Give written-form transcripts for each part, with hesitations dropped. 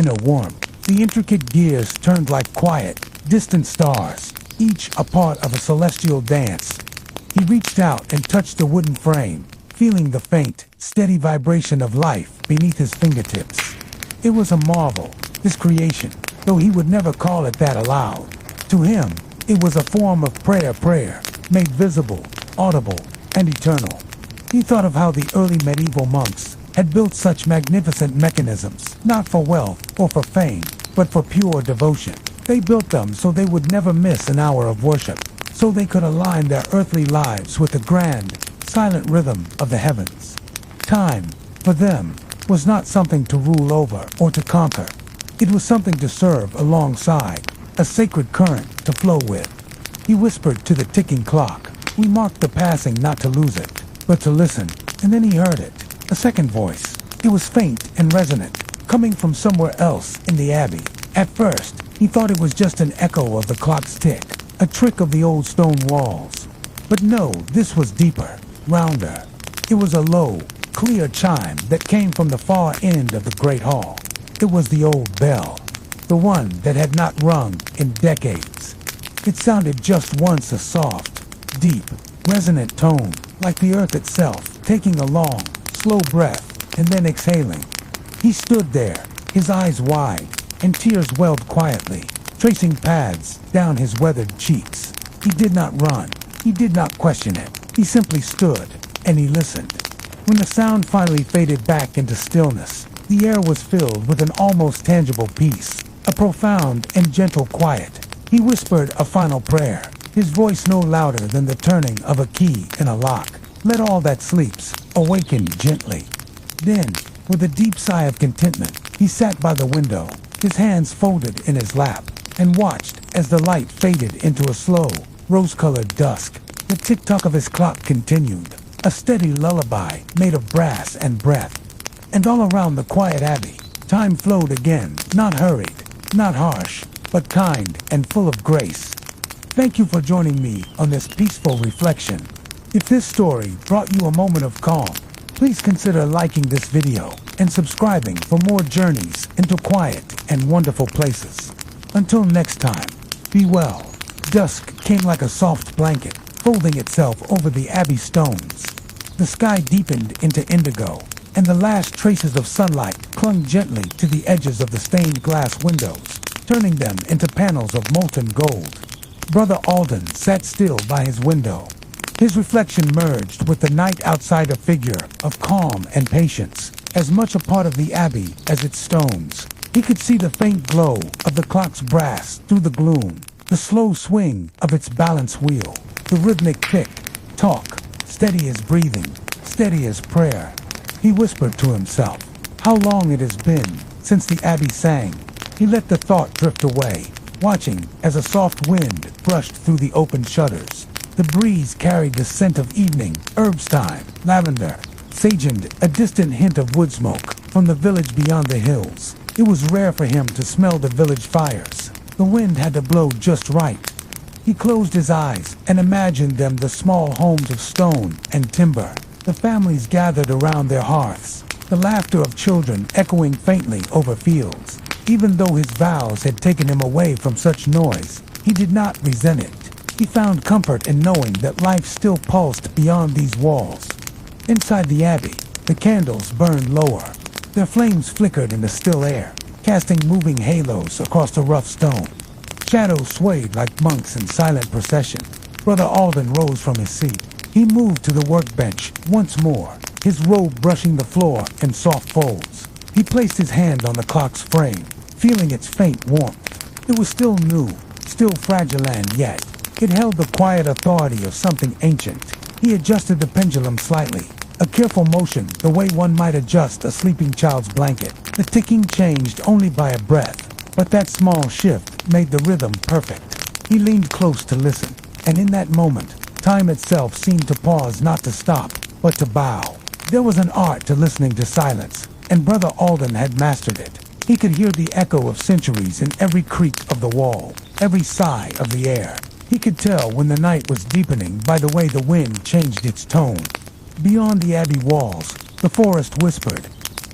inner warmth. The intricate gears turned like quiet, distant stars, each a part of a celestial dance. He reached out and touched the wooden frame, feeling the faint, steady vibration of life beneath his fingertips. It was a marvel, his creation, though he would never call it that aloud. To him, it was a form of prayer, made visible, audible, and eternal. He thought of how the early medieval monks had built such magnificent mechanisms, not for wealth or for fame, but for pure devotion. They built them so they would never miss an hour of worship, so they could align their earthly lives with the grand, silent rhythm of the heavens. Time, for them, was not something to rule over or to conquer. It was something to serve alongside, a sacred current to flow with. He whispered to the ticking clock. We marked the passing not to lose it, but to listen, and then he heard it. A second voice. It was faint and resonant, coming from somewhere else in the Abbey. At first, he thought it was just an echo of the clock's tick, a trick of the old stone walls. But no, this was deeper, rounder. It was a low, clear chime that came from the far end of the great hall. It was the old bell, the one that had not rung in decades. It sounded just once a soft, deep, resonant tone, like the earth itself, taking a long, slow breath, and then exhaling. He stood there, his eyes wide, and tears welled quietly, tracing paths down his weathered cheeks. He did not run. He did not question it. He simply stood, and he listened. When the sound finally faded back into stillness, the air was filled with an almost tangible peace, a profound and gentle quiet. He whispered a final prayer, his voice no louder than the turning of a key in a lock. Let all that sleeps awaken gently. Then, with a deep sigh of contentment, he sat by the window, his hands folded in his lap, and watched as the light faded into a slow, rose-colored dusk. The tick-tock of his clock continued, a steady lullaby made of brass and breath. And all around the quiet Abbey, time flowed again, not hurried, not harsh, but kind and full of grace. Thank you for joining me on this peaceful reflection. If this story brought you a moment of calm, please consider liking this video and subscribing for more journeys into quiet and wonderful places. Until next time, be well. Dusk came like a soft blanket, folding itself over the Abbey stones. The sky deepened into indigo, and the last traces of sunlight clung gently to the edges of the stained glass windows, turning them into panels of molten gold. Brother Alden sat still by his window. His reflection merged with the night outside, a figure of calm and patience, as much a part of the Abbey as its stones. He could see the faint glow of the clock's brass through the gloom, the slow swing of its balance wheel, the rhythmic tick, talk, steady as breathing, steady as prayer. He whispered to himself, how long it has been since the Abbey sang. He let the thought drift away, watching as a soft wind brushed through the open shutters. The breeze carried the scent of evening, herbs thyme, lavender, sage, and a distant hint of wood smoke from the village beyond the hills. It was rare for him to smell the village fires. The wind had to blow just right. He closed his eyes and imagined them, the small homes of stone and timber, the families gathered around their hearths, the laughter of children echoing faintly over fields. Even though his vows had taken him away from such noise, he did not resent it. He found comfort in knowing that life still pulsed beyond these walls. Inside the Abbey, the candles burned lower. Their flames flickered in the still air, casting moving halos across the rough stone. Shadows swayed like monks in silent procession. Brother Alden rose from his seat. He moved to the workbench once more, his robe brushing the floor in soft folds. He placed his hand on the clock's frame, feeling its faint warmth. It was still new, still fragile, and yet it held the quiet authority of something ancient. He adjusted the pendulum slightly, a careful motion the way one might adjust a sleeping child's blanket. The ticking changed only by a breath, but that small shift made the rhythm perfect. He leaned close to listen, and in that moment, time itself seemed to pause, not to stop, but to bow. There was an art to listening to silence, and Brother Alden had mastered it. He could hear the echo of centuries in every creak of the wall, every sigh of the air. He could tell when the night was deepening by the way the wind changed its tone. Beyond the Abbey walls, the forest whispered.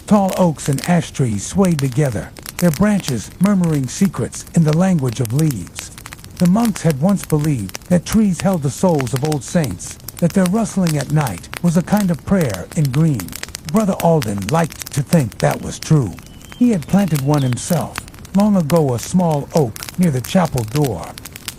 Tall oaks and ash trees swayed together, their branches murmuring secrets in the language of leaves. The monks had once believed that trees held the souls of old saints, that their rustling at night was a kind of prayer in green. Brother Alden liked to think that was true. He had planted one himself, long ago, a small oak near the chapel door.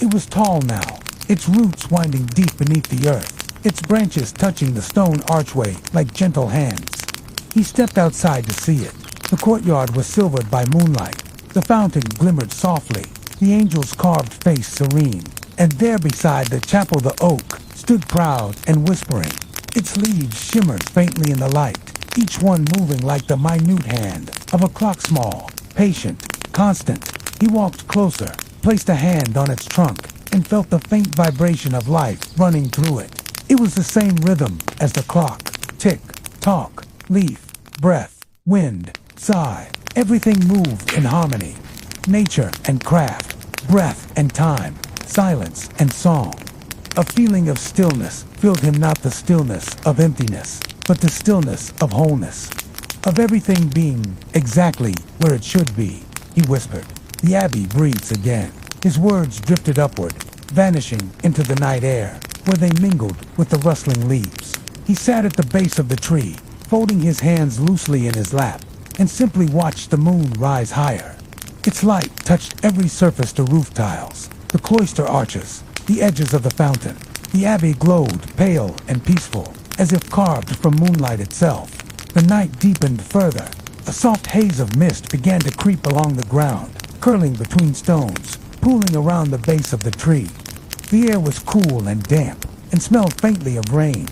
It was tall now, its roots winding deep beneath the earth, its branches touching the stone archway like gentle hands. He stepped outside to see it. The courtyard was silvered by moonlight. The fountain glimmered softly, the angel's carved face serene. And there beside the chapel the oak stood proud and whispering. Its leaves shimmered faintly in the light, each one moving like the minute hand of a clock, small, patient, constant. He walked closer, placed a hand on its trunk, and felt the faint vibration of life running through it. It was the same rhythm as the clock. Tick, tock, leaf, breath, wind, sigh. Everything moved in harmony. Nature and craft, breath and time, silence and song. A feeling of stillness filled him, not the stillness of emptiness, but the stillness of wholeness, of everything being exactly where it should be. He whispered. The Abbey breathes again. His words drifted upward, vanishing into the night air, where they mingled with the rustling leaves. He sat at the base of the tree, folding his hands loosely in his lap, and simply watched the moon rise higher. Its light touched every surface, the roof tiles, the cloister arches, the edges of the fountain. The Abbey glowed, pale and peaceful, as if carved from moonlight itself. The night deepened further. A soft haze of mist began to creep along the ground, curling between stones, pooling around the base of the tree. The air was cool and damp, and smelled faintly of rain.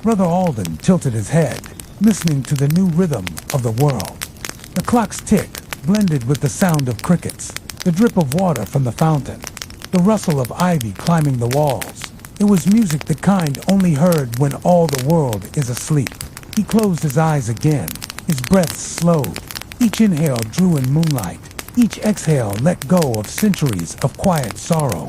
Brother Alden tilted his head, listening to the new rhythm of the world. The clock's tick blended with the sound of crickets, the drip of water from the fountain, the rustle of ivy climbing the walls. It was music, the kind only heard when all the world is asleep. He closed his eyes again, his breath slowed. Each inhale drew in moonlight, each exhale let go of centuries of quiet sorrow.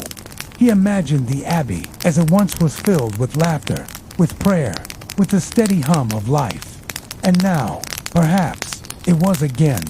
He imagined the Abbey as it once was, filled with laughter, with prayer, with the steady hum of life. And now, perhaps, it was again.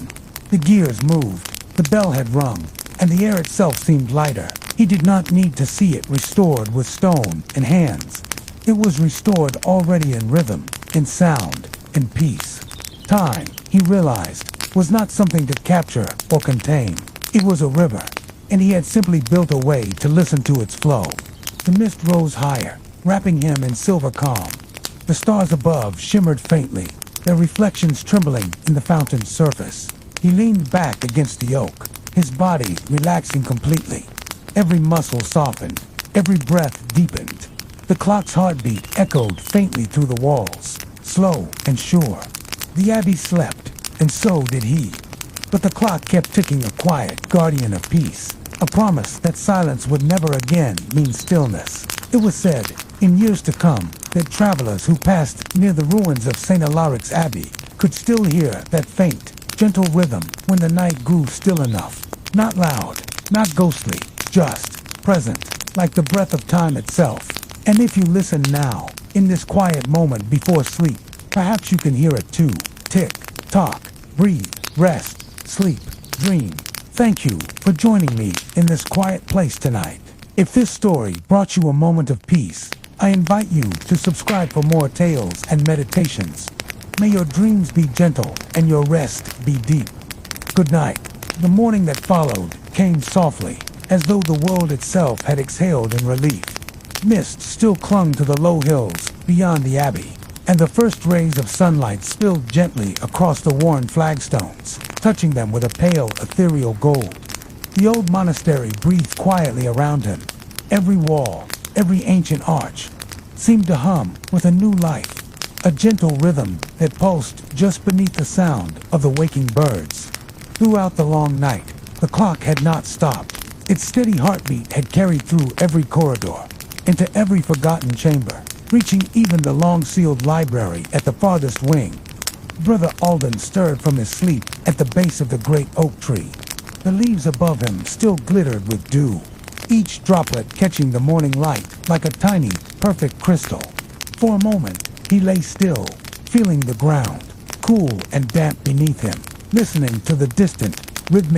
The gears moved, the bell had rung, and the air itself seemed lighter. He did not need to see it restored with stone and hands. It was restored already in rhythm, in sound, in peace. Time, he realized, was not something to capture or contain. It was a river, and he had simply built a way to listen to its flow. The mist rose higher, wrapping him in silver calm. The stars above shimmered faintly, their reflections trembling in the fountain's surface. He leaned back against the oak, his body relaxing completely. Every muscle softened, every breath deepened. The clock's heartbeat echoed faintly through the walls, slow and sure. The Abbey slept, and so did he. But the clock kept ticking, a quiet guardian of peace, a promise that silence would never again mean stillness. It was said, in years to come, that travelers who passed near the ruins of St. Alaric's Abbey could still hear that faint, gentle rhythm when the night grew still enough. Not loud, not ghostly, just present, like the breath of time itself. And if you listen now, in this quiet moment before sleep, perhaps you can hear it too. Tick, tock, breathe, rest, sleep, dream. Thank you for joining me in this quiet place tonight. If this story brought you a moment of peace, I invite you to subscribe for more tales and meditations. May your dreams be gentle and your rest be deep. Good night. The morning that followed came softly, as though the world itself had exhaled in relief. Mist still clung to the low hills beyond the Abbey, and the first rays of sunlight spilled gently across the worn flagstones, touching them with a pale, ethereal gold. The old monastery breathed quietly around him. Every wall, every ancient arch, seemed to hum with a new life, a gentle rhythm that pulsed just beneath the sound of the waking birds. Throughout the long night, the clock had not stopped. Its steady heartbeat had carried through every corridor, into every forgotten chamber, reaching even the long-sealed library at the farthest wing. Brother Alden stirred from his sleep at the base of the great oak tree. The leaves above him still glittered with dew, each droplet catching the morning light like a tiny, perfect crystal. For a moment, he lay still, feeling the ground, cool and damp beneath him, listening to the distant, rhythmic